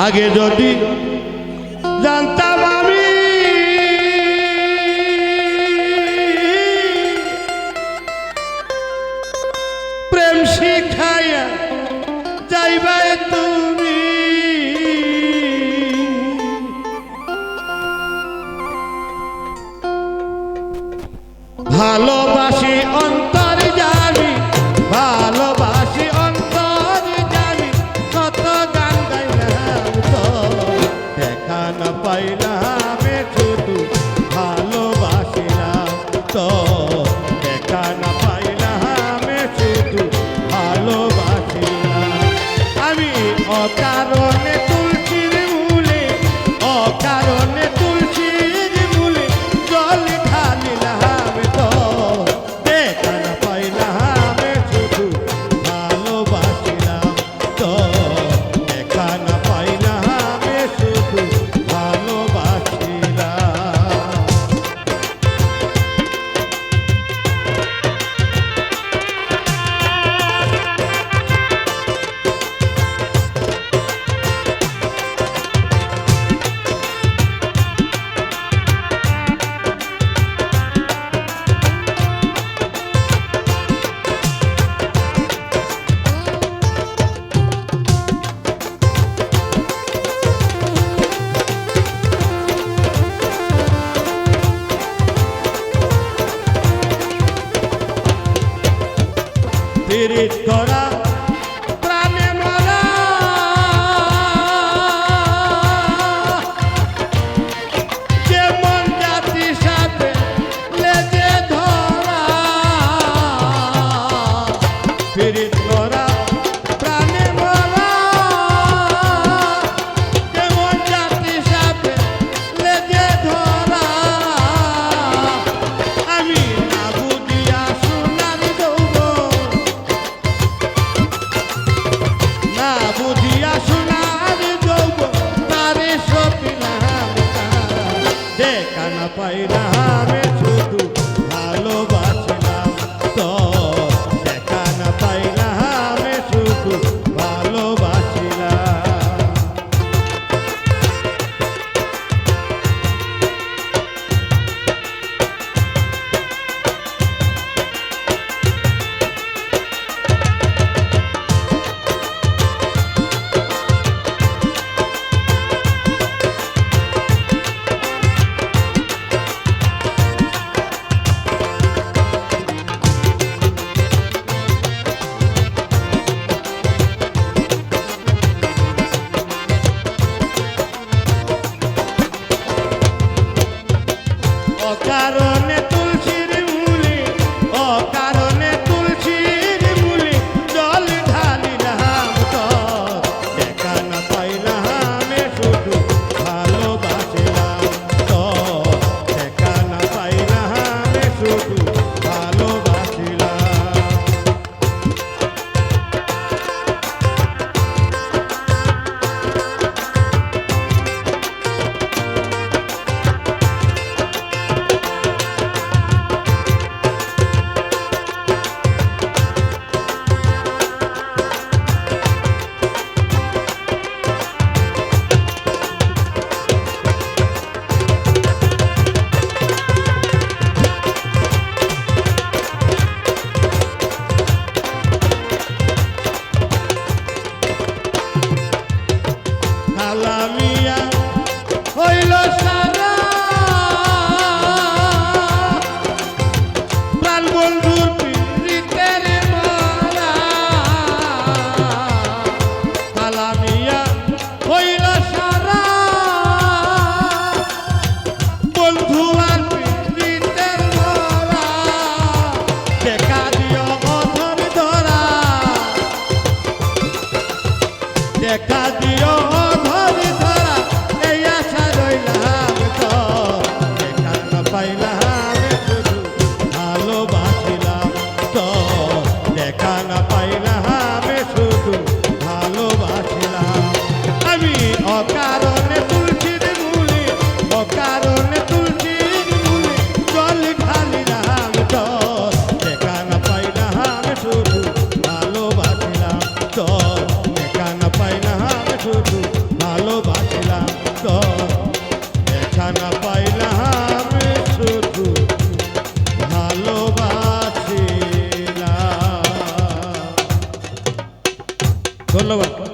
আগে যদি জানতাম আমি প্রেম শিখাইয়া যাইবা তুমি ভালোবাসি অন্তর জানি ভালোবাসি অন্তর জানি কত গান গাইলাম তো দেখা না পাইলাম শুধু ভালোবাসিলাম তো দেখা না পাইলাম শুধু ভালোবাসিলাম আমি অকারণে তুলসীর মূলে অকারণে তুলসীর মূলে জল ঢালিলাম তো দেখা না পাইলাম শুধু ভালোবাসিলাম তো দেখা না পাইলাম শুধু ভালোবাসিলাম। পীড়িত করা প্রাণে মরা যেমন জাতির সাথে লেজে ধরা পীড়িত করা প্রাণে মরা যেমন জাতির সাথে লেজে ধরা আমি না বুঝিয়া সোনার না বুঝিয়া সোনার যৌবন তারে সপিলাম দেখা না পাইলাম শুধু ভালোবাসিলাম তো দেখা না পাইলাম শুধু ভালোবাসিলাম। অকারণে তুলসীর মূলে অকারণে তুলসীর মূলে জল ঢালিলাম তো দেখা না পাইলাম শুধু ভালোবাসিলাম তো দেখা না পাইলাম শুধু ভালোবাসিলাম। কালামিয়া হইল সারা প্রাণ বন্ধুর প্রীতের মালা কালামিয়া হইল সারা বন্ধু আর প্রীতের মালা দেখা দিও অধর ধরা দেখা দিও অধর ধরা এই আশা রইলাম তো দেখা না পাইলাম শুধু ভালোবাসিলাম তো দেখা না পাইলাম শুধু ভালোবাসিলাম আমি অকারণে তুলসীর মূলে অকারণে তুলসীর মূলে জল ঢালিলাম তো দেখা না পাইলাম শুধু ভালোবাসিলাম তো দেখা না পাইলাম শুধু ভালো দেখা না পাইলাম শুধু ভালোবাসিলাম। ধন্যবাদ।